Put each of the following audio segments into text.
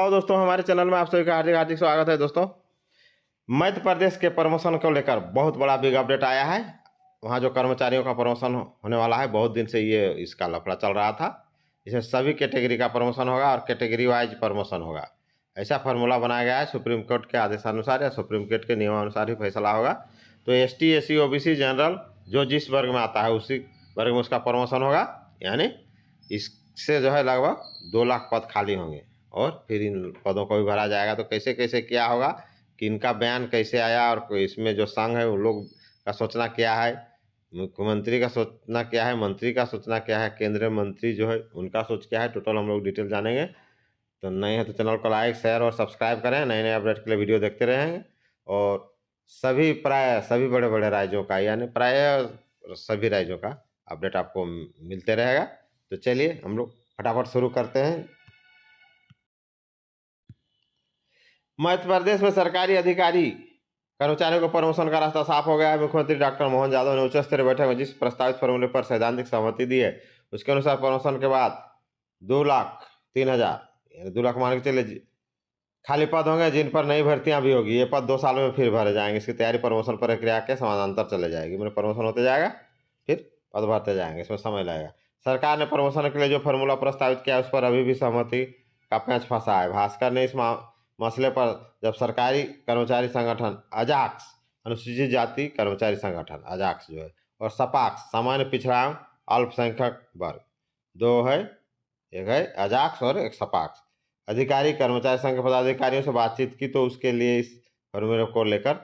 और दोस्तों हमारे चैनल में आप सभी का हार्दिक हार्दिक स्वागत है। दोस्तों मध्य प्रदेश के प्रमोशन को लेकर बहुत बड़ा बिग अपडेट आया है। वहाँ जो कर्मचारियों का प्रमोशन होने वाला है, बहुत दिन से ये इसका लफड़ा चल रहा था। इसमें सभी कैटेगरी का प्रमोशन होगा और कैटेगरी वाइज प्रमोशन होगा, ऐसा फार्मूला बनाया गया है। सुप्रीम कोर्ट के आदेशानुसार या सुप्रीम कोर्ट के नियमानुसार ही फैसला होगा। तो ST SC OBC जनरल जो जिस वर्ग में आता है उसी वर्ग में उसका प्रमोशन होगा। यानी इससे जो है लगभग 2 लाख पद खाली होंगे और फिर इन पदों को भी भरा जाएगा। तो कैसे कैसे क्या होगा, कि इनका बयान कैसे आया और इसमें जो संघ है उन लोग का सोचना क्या है, मुख्यमंत्री का सोचना क्या है, मंत्री का सोचना क्या है, केंद्रीय मंत्री जो है उनका सोच क्या है, टोटल हम लोग डिटेल जानेंगे। तो नए हैं तो चैनल को लाइक शेयर और सब्सक्राइब करें, नए नए अपडेट के लिए वीडियो देखते रहेंगे। और सभी बड़े बड़े राज्यों का, यानी प्राय सभी राज्यों का अपडेट आपको मिलते रहेगा। तो चलिए हम लोग फटाफट शुरू करते हैं। मध्य प्रदेश में सरकारी अधिकारी कर्मचारियों को प्रमोशन का रास्ता साफ हो गया है। मुख्यमंत्री डॉक्टर मोहन यादव ने उच्च स्तरीय बैठक में जिस प्रस्तावित फॉर्मूले पर सैद्धांतिक सहमति दी है उसके अनुसार प्रमोशन के बाद 2,03,000 यानी 2 लाख मान के चले खाली पद होंगे, जिन पर नई भर्तियां भी होगी। ये पद 2 साल में फिर भरे जाएंगे। इसकी तैयारी प्रमोशन प्रक्रिया के समानांतर चले जाएगी। मेरे प्रमोशन होते जाएगा, फिर पद भरते जाएंगे, इसमें समय लगेगा। सरकार ने प्रमोशन के लिए जो फार्मूला प्रस्तावित किया उस पर अभी भी सहमति का पेंच फंसा है। भास्कर ने इस मसले पर जब सरकारी कर्मचारी संगठन अजाक्स, अनुसूचित जाति कर्मचारी संगठन अजाक्स जो है, और सपाक्स सामान्य पिछड़ा अल्पसंख्यक वर्ग, दो है, एक है अजाक्स और एक सपाक्स, अधिकारी कर्मचारी संघ के पदाधिकारियों से बातचीत की तो उसके लिए इस फॉर्मूले को लेकर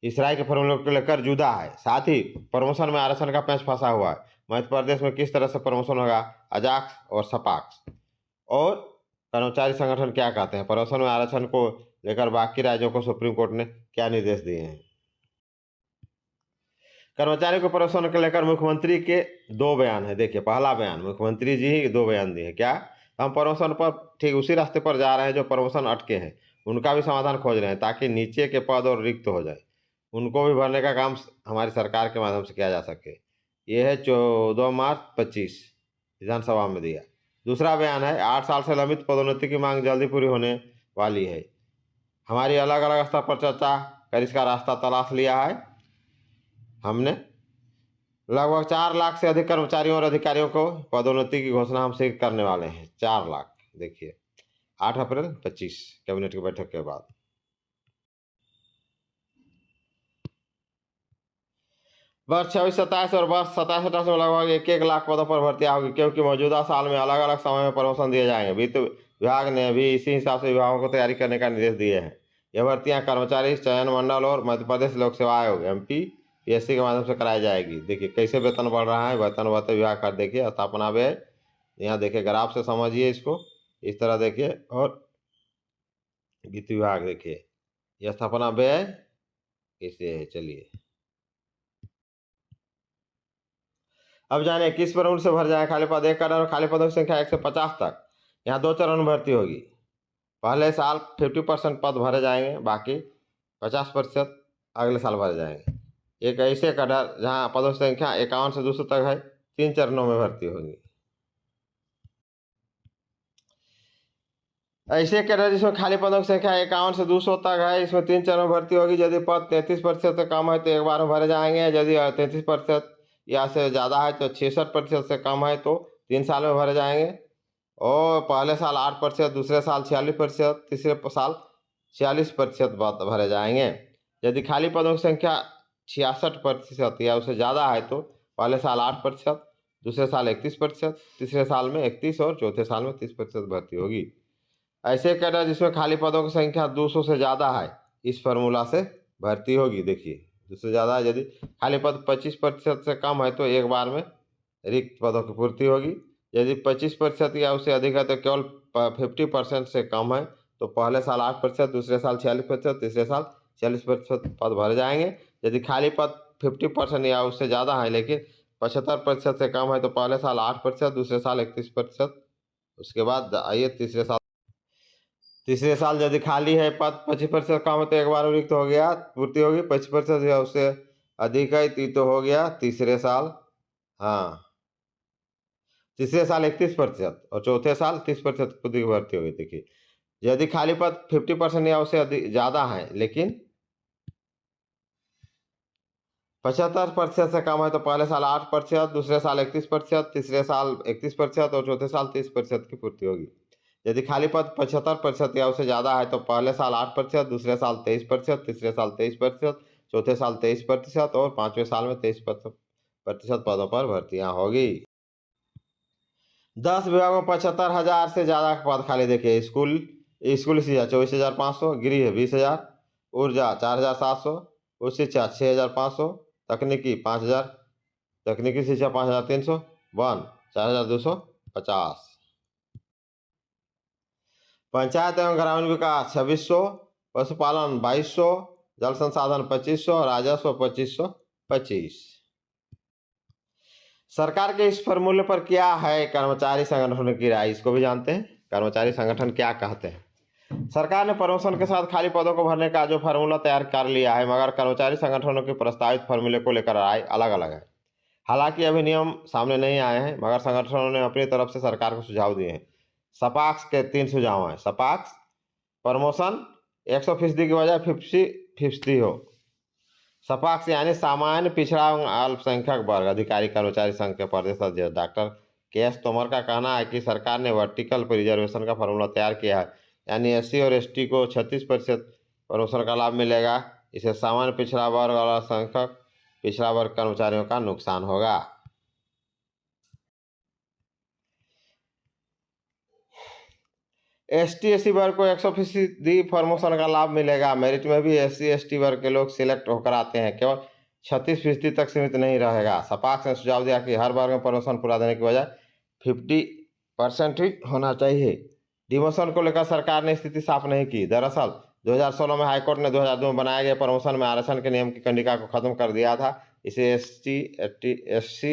इस राय के फॉर्मूले को लेकर जुदा है। साथ ही प्रमोशन में आरक्षण का पेंच फंसा हुआ है। मध्य प्रदेश में किस तरह से प्रमोशन होगा, अजाक्स और सपाक्स और कर्मचारी संगठन क्या कहते हैं, प्रमोशन में आरक्षण को लेकर बाकी राज्यों को सुप्रीम कोर्ट ने क्या निर्देश दिए हैं। कर्मचारी को प्रमोशन को लेकर मुख्यमंत्री के 2 बयान है। देखिए, पहला बयान मुख्यमंत्री जी ही 2 बयान दिए। क्या, हम प्रमोशन पर ठीक उसी रास्ते पर जा रहे हैं जो प्रमोशन अटके हैं, उनका भी समाधान खोज रहे हैं ताकि नीचे के पद और रिक्त हो जाए, उनको भी भरने का काम हमारी सरकार के माध्यम से किया जा सके। ये है 14 मार्च 25 विधानसभा में दिया। दूसरा बयान है 8 साल से लंबित पदोन्नति की मांग जल्दी पूरी होने वाली है। हमारी अलग अलग स्तर पर चर्चा कर इसका रास्ता तलाश लिया है। हमने लगभग 4 लाख से अधिक कर्मचारियों और अधिकारियों को पदोन्नति की घोषणा हम शीघ्र करने वाले हैं। 4 लाख, देखिए 8 अप्रैल 25 कैबिनेट की बैठक के बाद। वर्ष 26-27 और वर्ष 27-28 में लगभग 1-1 लाख पदों पर भर्तियां होगी, क्योंकि मौजूदा साल में अलग अलग समय में प्रमोशन दिए जाएंगे। वित्त विभाग ने भी इसी हिसाब से विभागों को तैयारी करने का निर्देश दिए हैं। यह भर्तियां कर्मचारी चयन मंडल और मध्य प्रदेश लोक सेवा आयोग MPPSC के माध्यम से कराई जाएगी। देखिए कैसे वेतन बढ़ रहा है, वेतन भत्ते विभाग का देखिए स्थापना व्यय, यहाँ देखिए ग्राफ से समझिए इसको, इस तरह देखिए। और वित्त विभाग देखिए यह स्थापना व्यय कैसे है, चलिए अब जाने किस फॉर्मूले से भर जाए खाली पद। एक और खाली पदों की संख्या 1 से 50 तक। यहाँ 2 चरण में भर्ती होगी। पहले साल 50% पद भरे जाएंगे, बाकी 50% अगले साल भरे जाएंगे। एक ऐसे कैडर जहाँ पदों की संख्या 51 से 200 तक है, 3 चरणों में भर्ती होगी। ऐसे कैडर जिसमें खाली पदों की संख्या 51 से 200 तक है, इसमें 3 चरणों में भर्ती होगी। यदि पद 33% से कम है तो एक बार में भरे जाएंगे। यदि 33% या से ज़्यादा है तो 66% से कम है तो 3 साल में भरे जाएंगे। और पहले साल 8%, दूसरे साल 46%, तीसरे साल 46% भरे जाएंगे। यदि खाली पदों की संख्या 66% या उससे ज़्यादा है तो पहले साल 8%, दूसरे साल 31%, तीसरे साल में 31 और चौथे साल में 30% भर्ती होगी। ऐसे कैडर जिसमें खाली पदों की संख्या 200 से ज़्यादा है, इस फार्मूला से भर्ती होगी। देखिए 200 से ज़्यादा, यदि खाली पद 25% से कम है तो एक बार में रिक्त पदों की पूर्ति होगी। यदि 25% या उससे अधिक है तो केवल 50% से कम है तो पहले साल 8%, दूसरे साल 46%, तीसरे साल 40% पद भरे जाएंगे। यदि खाली पद 50% या उससे ज़्यादा है लेकिन 75% से कम है तो पहले साल 8%, दूसरे साल 31%, उसके बाद आइए तीसरे साल यदि खाली है पद 25% कम है तो एक बार रिक्त हो गया, पूर्ति होगी। 25% या उससे अधिक है तो हो गया तीसरे साल, हाँ तीसरे साल 31% और चौथे साल 30% खुद की भर्ती होगी। देखिए यदि खाली पद 50% या उससे अधिक ज़्यादा है लेकिन 75% से कम है तो पहले साल 8%, दूसरे साल 31%, तीसरे साल 31% और चौथे साल 30% की पूर्ति होगी। यदि खाली पद 75% या उससे ज़्यादा है तो पहले साल 8%, दूसरे साल 23%, तीसरे साल 23%, चौथे साल 23% और पाँचवें साल में 23% पदों पर भर्तियां होगी। 10 विभागों में 75,000 से ज़्यादा पद खाली। देखिए स्कूल स्कूली शिक्षा 24,500, गृह 20,000, ऊर्जा 4,700, उच्च शिक्षा 6,500, तकनीकी 5,000, तकनीकी शिक्षा 5,300, वन 4,250, पंचायत एवं ग्रामीण विकास 2,600, पशुपालन 2,200, जल संसाधन 2,500, राजस्व 2,525। सरकार के इस फॉर्मूले पर क्या है कर्मचारी संगठनों की राय, इसको भी जानते हैं। कर्मचारी संगठन क्या कहते हैं। सरकार ने प्रमोशन के साथ खाली पदों को भरने का जो फार्मूला तैयार कर लिया है, मगर कर्मचारी संगठनों के प्रस्तावित फार्मूले को लेकर राय अलग अलग है। हालांकि अभी नियम सामने नहीं आए हैं, मगर संगठनों ने अपनी तरफ से सरकार को सुझाव दिए हैं। सपाक्स के 3 सुझाव हैं। सपाक्स प्रमोशन 100% की बजाय 50-50 हो। सपाक्स यानी सामान्य पिछड़ा एवं अल्पसंख्यक वर्ग अधिकारी कर्मचारी संघ के प्रदेश अध्यक्ष डॉक्टर के.एस. तोमर का कहना है कि सरकार ने वर्टिकल रिजर्वेशन का फॉर्मूला तैयार किया है, यानी एससी और एसटी को 36% प्रमोशन का लाभ मिलेगा। इससे सामान्य पिछड़ा वर्ग और अल्पसंख्यक पिछड़ा वर्ग कर्मचारियों का नुकसान होगा। एसटी एससी वर्ग को 100% प्रमोशन का लाभ मिलेगा। मेरिट में भी एससी एसटी वर्ग के लोग सिलेक्ट होकर आते हैं, केवल 36% तक सीमित नहीं रहेगा। सपाक्स ने सुझाव दिया कि हर वर्ग में प्रमोशन पूरा देने की बजाय 50% ही होना चाहिए। डिमोशन को लेकर सरकार ने स्थिति साफ नहीं की। दरअसल 2016 में हाईकोर्ट ने 2002 में बनाए गए प्रमोशन में आरक्षण के नियम की कंडिका को खत्म कर दिया था। इसे एससी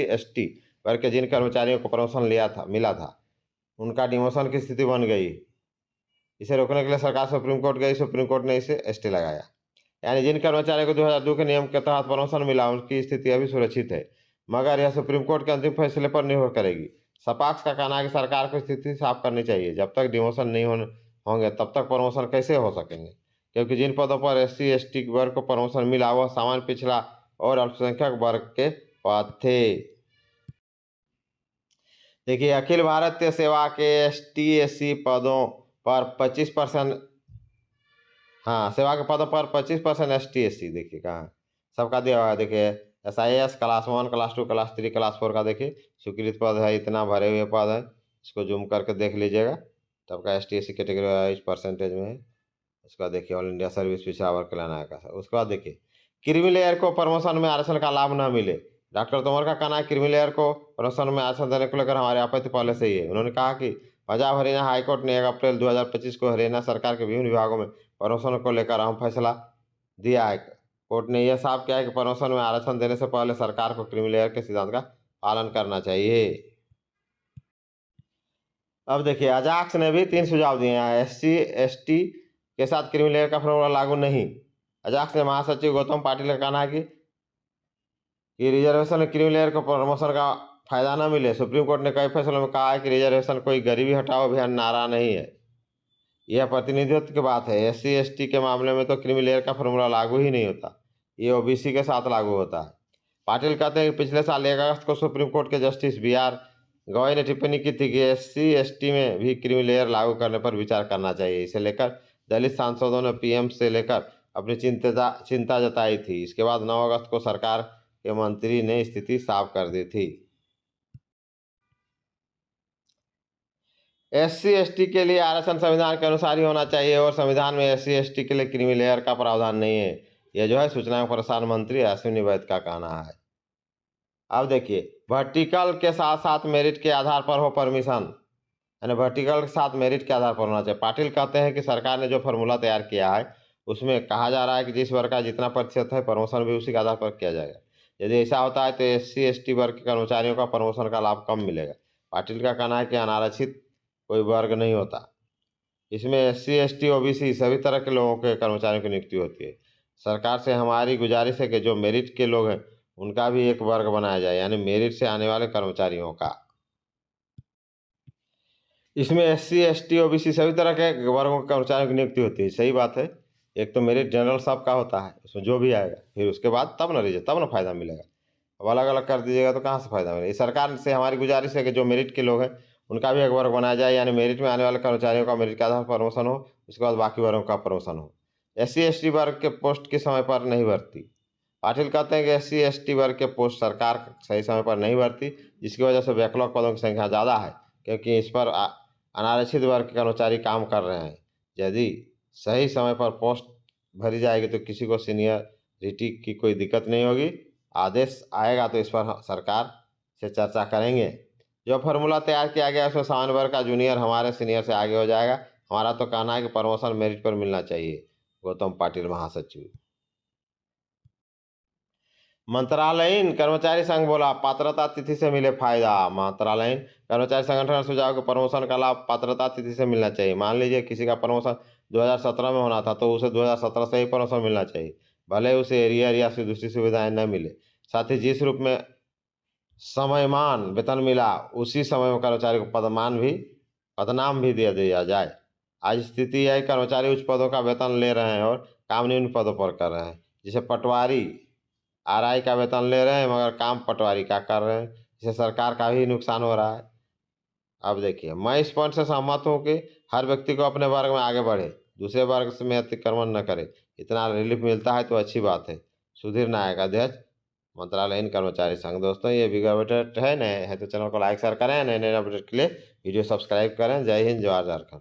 एसटी वर्ग के जिन कर्मचारियों को प्रमोशन मिला था, उनका डिमोशन की स्थिति बन गई। इसे रोकने के लिए सरकार सुप्रीम कोर्ट गई। सुप्रीम कोर्ट ने इसे स्टे लगाया, यानी जिन कर्मचारियों को 2002 के नियम के तहत प्रमोशन मिला उनकी स्थिति अभी सुरक्षित है, मगर यह सुप्रीम कोर्ट के अंतिम फैसले पर निर्भर करेगी। सपाक्स का कहना है कि सरकार को स्थिति साफ करनी चाहिए। जब तक डिमोशन नहीं होंगे तब तक प्रमोशन कैसे हो सकेंगे, क्योंकि जिन पदों पर एससी एसटी वर्ग को प्रमोशन मिला वह सामान्य पिछड़ा और अल्पसंख्यक वर्ग के पद थे। देखिए अखिल भारतीय सेवा के एसटी एससी पदों पर 25%, हाँ सेवा के पदों पर 25% एसटी एससी देखिए कहाँ सबका दिया हुआ है। देखिए SIS class 1, class 2, class 3, class 4 का देखिए स्वीकृत पद है, इतना भरे हुए पद है। इसको जूम करके देख लीजिएगा, सबका एसटी एससी कैटेगरी इस परसेंटेज में है। उसका देखिए ऑल इंडिया सर्विस पिछड़ा वर्ग कल्याण का। उसके बाद देखिए क्रीमी लेयर को प्रमोशन में आरक्षण का लाभ न मिले। डॉक्टर तोमर का कहना है क्रीमी लेयर को प्रमोशन में आरक्षण देने को लेकर हमारी आपत्ति पहले से ही है। उन्होंने कहा कि पंजाब हरियाणा हाईकोर्ट ने 1 अप्रैल 2025 को हरियाणा सरकार के विभिन्न विभागों में प्रमोशन को लेकर अहम फैसला दिया है। कोर्ट ने यह साफ किया है कि प्रमोशन में आरक्षण देने से पहले सरकार को क्रीमी लेयर के सिद्धांत का पालन करना चाहिए। अब देखिए अजाक्स ने भी 3 सुझाव दिए हैं। एससी एसटी के साथ क्रीमी लेयर का फॉर्मूला लागू नहीं। अजाक्स ने महासचिव गौतम पाटिल का कहना है कि रिजर्वेशन में क्रीमी लेयर को प्रमोशन का फायदा न मिले। सुप्रीम कोर्ट ने कई फैसलों में कहा है कि रिजर्वेशन कोई गरीबी हटाओ अभियान नारा नहीं है, यह प्रतिनिधित्व की बात है। एससी एसटी के मामले में तो क्रीमी लेयर का फॉर्मूला लागू ही नहीं होता, ये ओबीसी के साथ लागू होता है। पाटिल कहते हैं कि पिछले साल 1 अगस्त को सुप्रीम कोर्ट के जस्टिस BR गवई ने टिप्पणी की थी कि एससी एसटी में भी क्रीमी लेयर लागू करने पर विचार करना चाहिए। इसे लेकर दलित सांसदों ने पीएम से लेकर अपनी चिंता जताई थी। इसके बाद 9 अगस्त को सरकार के मंत्री ने स्थिति साफ कर दी थी। एससी एसटी के लिए आरक्षण संविधान के अनुसार ही होना चाहिए और संविधान में एससी एसटी के लिए क्रीमी लेयर का प्रावधान नहीं है। यह जो है सूचना एवं प्रसारण मंत्री अश्विनी वैद्य का कहना है। अब देखिए वर्टिकल के साथ साथ मेरिट के आधार पर हो परमिशन, यानी वर्टिकल के साथ मेरिट के आधार पर होना चाहिए। पाटिल कहते हैं कि सरकार ने जो फॉर्मूला तैयार किया है उसमें कहा जा रहा है कि जिस वर्ग का जितना प्रतिशत है प्रमोशन भी उसी के आधार पर किया जाएगा। यदि ऐसा होता है तो एससी एसटी वर्ग के कर्मचारियों का प्रमोशन का लाभ कम मिलेगा। पाटिल का कहना है कि अनारक्षित कोई वर्ग नहीं होता, इसमें एससी एसटी ओबीसी सभी तरह के लोगों के कर्मचारियों की नियुक्ति होती है। सरकार से हमारी गुजारिश है कि जो मेरिट के लोग हैं उनका भी एक वर्ग बनाया जाए, यानी मेरिट से आने वाले कर्मचारियों का। इसमें एससी, एसटी, ओबीसी सभी तरह के वर्गों के कर्मचारियों की नियुक्ति होती है। सही बात है। एक तो मेरिट जनरल सबका होता है, उसमें जो भी आएगा, फिर उसके बाद तब ना रिजल्ट, तब ना फायदा मिलेगा। अब अलग अलग कर दीजिएगा तो कहाँ से फायदा मिलेगा। ये सरकार से हमारी गुजारिश है कि जो मेरिट के लोग हैं उनका भी एक वर्ग बनाया जाए, यानी मेरिट में आने वाले कर्मचारियों का मेरिट के आधार पर प्रमोशन हो, उसके बाद बाकी वर्गों का प्रमोशन हो। एससी, एसटी वर्ग के पोस्ट के समय पर नहीं भरती। पाटिल कहते हैं कि एससी, एसटी वर्ग के पोस्ट सरकार सही समय पर नहीं भरती, जिसकी वजह से बैकलॉग पदों की संख्या ज़्यादा है, क्योंकि इस पर अनारक्षित वर्ग के कर्मचारी काम कर रहे हैं। यदि सही समय पर पोस्ट भरी जाएगी तो किसी को सीनियरिटी की कोई दिक्कत नहीं होगी। आदेश आएगा तो इस पर सरकार से चर्चा करेंगे। जो फार्मूला तैयार किया गया उसमें सामान्य वर्ग का जूनियर हमारे सीनियर से आगे हो जाएगा। हमारा तो कहना है कि प्रमोशन मेरिट पर मिलना चाहिए। गौतम पाटिल, महासचिव। मंत्रालयीन कर्मचारी संघ बोला, पात्रता तिथि से मिले फायदा। मंत्रालयीन कर्मचारी संगठन का सुझाव कि प्रमोशन का लाभ पात्रता तिथि से मिलना चाहिए। मान लीजिए किसी का प्रमोशन 2017 में होना था तो उसे 2017 से ही प्रमोशन मिलना चाहिए, भले उसे एरियर या फिर दूसरी सुविधाएं न मिले। साथ ही जिस रूप में समयमान वेतन मिला उसी समय में कर्मचारी को पदनाम भी दे दिया जाए। आज स्थिति है, कर्मचारी उच्च पदों का वेतन ले रहे हैं और काम निम्न पदों पर कर रहे हैं। जैसे पटवारी आरआई का वेतन ले रहे हैं मगर काम पटवारी का कर रहे हैं, इससे सरकार का भी नुकसान हो रहा है। अब देखिए, मैं इस पॉइंट से सहमत हूँ कि हर व्यक्ति को अपने वर्ग में आगे बढ़े, दूसरे वर्ग से में अतिक्रमण न करे। इतना रिलीफ मिलता है तो अच्छी बात है। सुधीर नायक, अध्यक्ष, मंत्रालयीन कर्मचारी संघ। दोस्तों, ये बिग अपडेट है। नए हैं तो चैनल को लाइक शेयर करें, नए नए अपडेट के लिए वीडियो सब्सक्राइब करें। जय हिंद, जवाहर झारखंड।